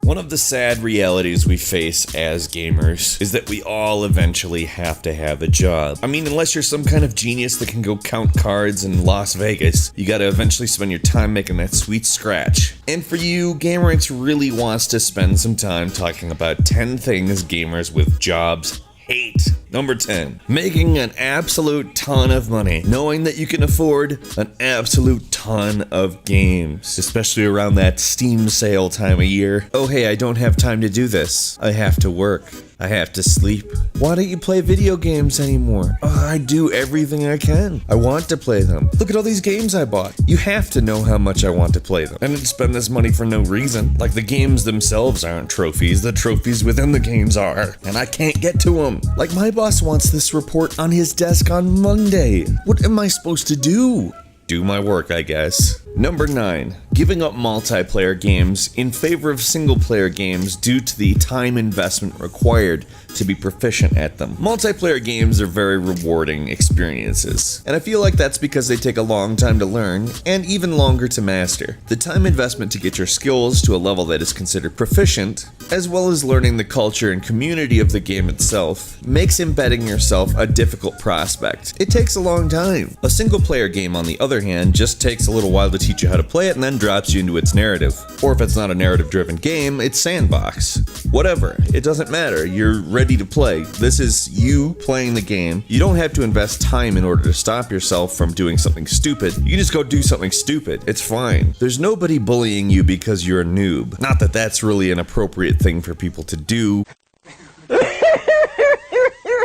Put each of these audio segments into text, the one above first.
One of the sad realities we face as gamers is that we all eventually have to have a job. I mean, unless you're some kind of genius that can go count cards in Las Vegas, you gotta eventually spend your time making that sweet scratch. And for you, gameranx really wants to spend some time talking about 10 things gamers with jobs hate. Number 10, making an absolute ton of money, knowing that you can afford an absolute ton of games, especially around that Steam sale time of year. Oh hey, I don't have time to do this. I have to work. I have to sleep. Why don't you play video games anymore? I do everything I can. I want to play them. Look at all these games I bought. You have to know how much I want to play them. I didn't spend this money for no reason. Like, the games themselves aren't trophies. The trophies within the games are. And I can't get to them. Like, my boss wants this report on his desk on Monday. What am I supposed to do? Do my work, I guess. Number 9, giving up multiplayer games in favor of single-player games due to the time investment required to be proficient at them. Multiplayer games are very rewarding experiences, and I feel like that's because they take a long time to learn, and even longer to master. The time investment to get your skills to a level that is considered proficient, as well as learning the culture and community of the game itself, makes embedding yourself a difficult prospect. It takes a long time. A single-player game, on the other hand, just takes a little while to teach you how to play it and then drops you into its narrative. Or if it's not a narrative-driven game, it's sandbox. Whatever, it doesn't matter. You're ready to play. This is you playing the game. You don't have to invest time in order to stop yourself from doing something stupid. You can just go do something stupid. It's fine. There's nobody bullying you because you're a noob. Not that that's really an appropriate thing for people to do.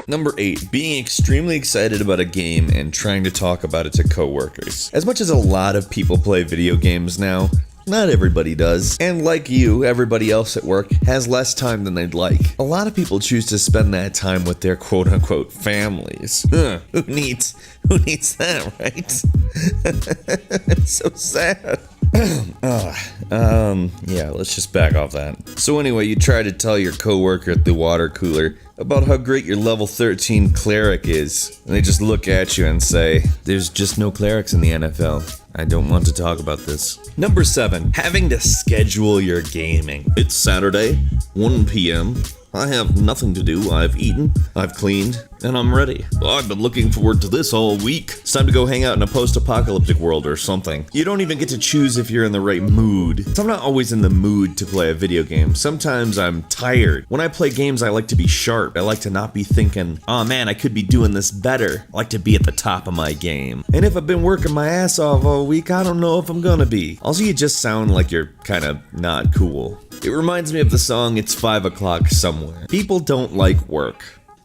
Number 8, being extremely excited about a game and trying to talk about it to coworkers. As much as a lot of people play video games now, not everybody does. And like you, everybody else at work has less time than they'd like. A lot of people choose to spend that time with their quote-unquote families. Who needs that, right? It's so sad. Yeah, let's just back off that. So anyway, you try to tell your coworker at the water cooler about how great your level 13 cleric is, and they just look at you and say, "There's just no clerics in the NFL. I don't want to talk about this." Number 7, having to schedule your gaming. It's Saturday, 1 p.m. I have nothing to do. I've eaten, I've cleaned, and I'm ready. I've been looking forward to this all week. It's time to go hang out in a post-apocalyptic world or something. You don't even get to choose if you're in the right mood. So I'm not always in the mood to play a video game. Sometimes I'm tired. When I play games, I like to be sharp. I like to not be thinking, oh man, I could be doing this better. I like to be at the top of my game. And if I've been working my ass off all week, I don't know if I'm gonna be. Also, you just sound like you're kind of not cool. It reminds me of the song It's 5 O'Clock Somewhere. People don't like work.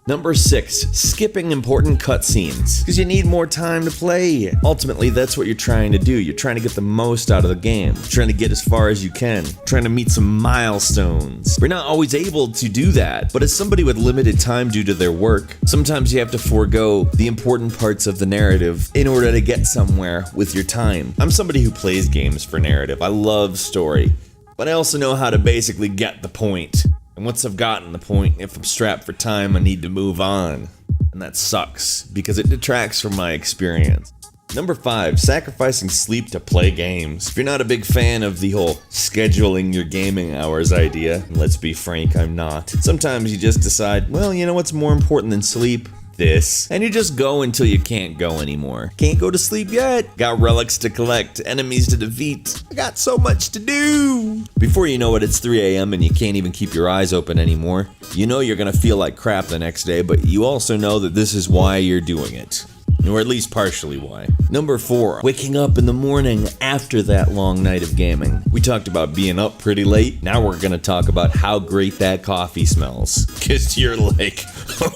Number 6, skipping important cutscenes, because you need more time to play. Ultimately, that's what you're trying to do. You're trying to get the most out of the game. You're trying to get as far as you can. Trying to meet some milestones. We're not always able to do that, but as somebody with limited time due to their work, sometimes you have to forego the important parts of the narrative in order to get somewhere with your time. I'm somebody who plays games for narrative. I love story, but I also know how to basically get the point. And once I've gotten the point, if I'm strapped for time, I need to move on. And that sucks, because it detracts from my experience. Number 5, sacrificing sleep to play games. If you're not a big fan of the whole scheduling your gaming hours idea, and let's be frank, I'm not. Sometimes you just decide, well, you know what's more important than sleep? This. And you just go until you can't go anymore. Can't go to sleep yet. Got relics to collect, enemies to defeat. I got so much to do. Before you know it, it's 3 a.m. and you can't even keep your eyes open anymore. You know you're gonna feel like crap the next day, but you also know that this is why you're doing it. Or at least partially why. Number 4, waking up in the morning after that long night of gaming. We talked about being up pretty late. Now we're gonna talk about how great that coffee smells. 'Cause you're like,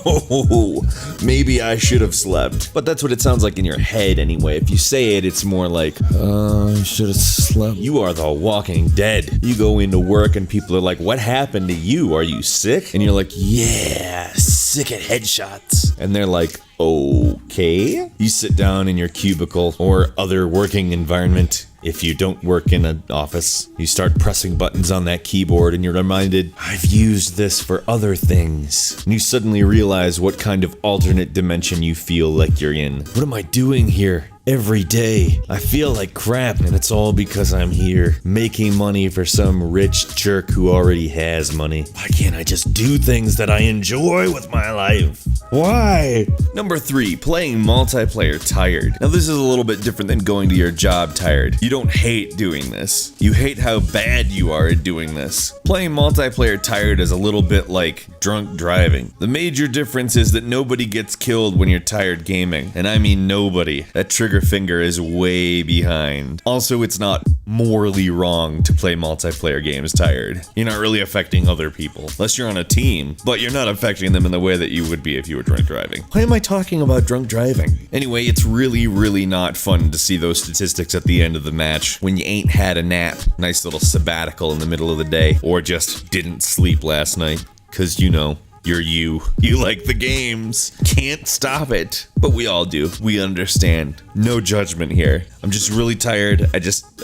oh, maybe I should have slept. But that's what it sounds like in your head anyway. If you say it, it's more like, I should have slept. You are the walking dead. You go into work and people are like, what happened to you? Are you sick? And you're like, yeah, sick at headshots. And they're like, okay. You sit down in your cubicle or other working environment. If you don't work in an office, you start pressing buttons on that keyboard and you're reminded, I've used this for other things. And you suddenly realize what kind of alternate dimension you feel like you're in. What am I doing here? every day. I feel like crap, and it's all because I'm here making money for some rich jerk who already has money. Why can't I just do things that I enjoy with my life? Why? Number 3, playing multiplayer tired. Now this is a little bit different than going to your job tired. You don't hate doing this. You hate how bad you are at doing this. Playing multiplayer tired is a little bit like drunk driving. The major difference is that nobody gets killed when you're tired gaming. And I mean nobody. That trigger finger is way behind. Also, it's not morally wrong to play multiplayer games tired. You're not really affecting other people. Unless you're on a team, but you're not affecting them in the way that you would be if you were drunk driving. Why am I talking about drunk driving? Anyway, it's really not fun to see those statistics at the end of the match when you ain't had a nap, nice little sabbatical in the middle of the day, or just didn't sleep last night. Cause you know, you're you. You like the games. Can't stop it. But we all do. We understand. No judgment here. I'm just really tired.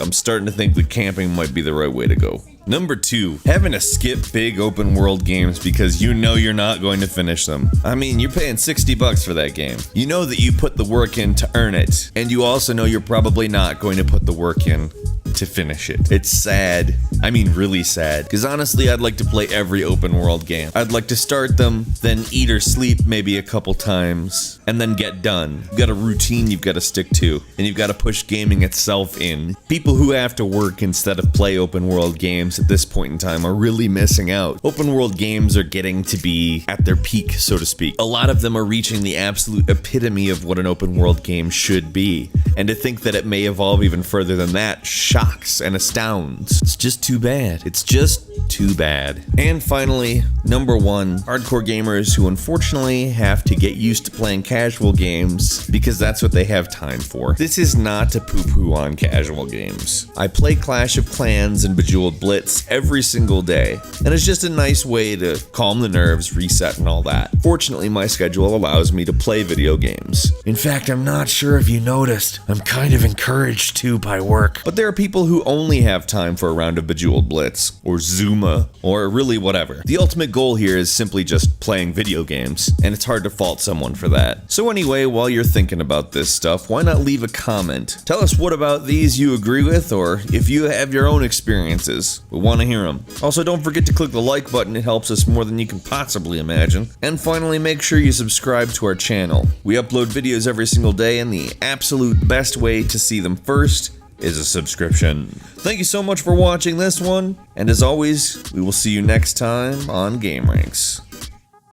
I'm starting to think that camping might be the right way to go. Number 2, having to skip big open world games because you know you're not going to finish them. I mean, you're paying $60 for that game. You know that you put the work in to earn it. And you also know you're probably not going to put the work in to finish it. It's sad. I mean really sad. Because honestly, I'd like to play every open world game. I'd like to start them, then eat or sleep maybe a couple times, and then get done. You've got a routine you've got to stick to, and you've got to push gaming itself in. People who have to work instead of play open world games at this point in time are really missing out. Open world games are getting to be at their peak, so to speak. A lot of them are reaching the absolute epitome of what an open world game should be. And to think that it may evolve even further than that shocks and astounds. It's just too bad. It's just too bad. And finally, number 1, hardcore gamers who unfortunately have to get used to playing casual games because that's what they have time for. This is not to poo-poo on casual games. I play Clash of Clans and Bejeweled Blitz every single day, and it's just a nice way to calm the nerves, reset, and all that. Fortunately, my schedule allows me to play video games. In fact, I'm not sure if you noticed, I'm kind of encouraged to by work. But there are people who only have time for a round of Bejeweled Blitz, or Zuma, or really whatever. The ultimate goal here is simply just playing video games, and it's hard to fault someone for that. So anyway, while you're thinking about this stuff, why not leave a comment? Tell us what about these you agree with, or if you have your own experiences. We want to hear them. Also, don't forget to click the like button, it helps us more than you can possibly imagine. And finally, make sure you subscribe to our channel. We upload videos every single day, and the absolute best way to see them first is a subscription. Thank you so much for watching this one, and as always, we will see you next time on gameranx.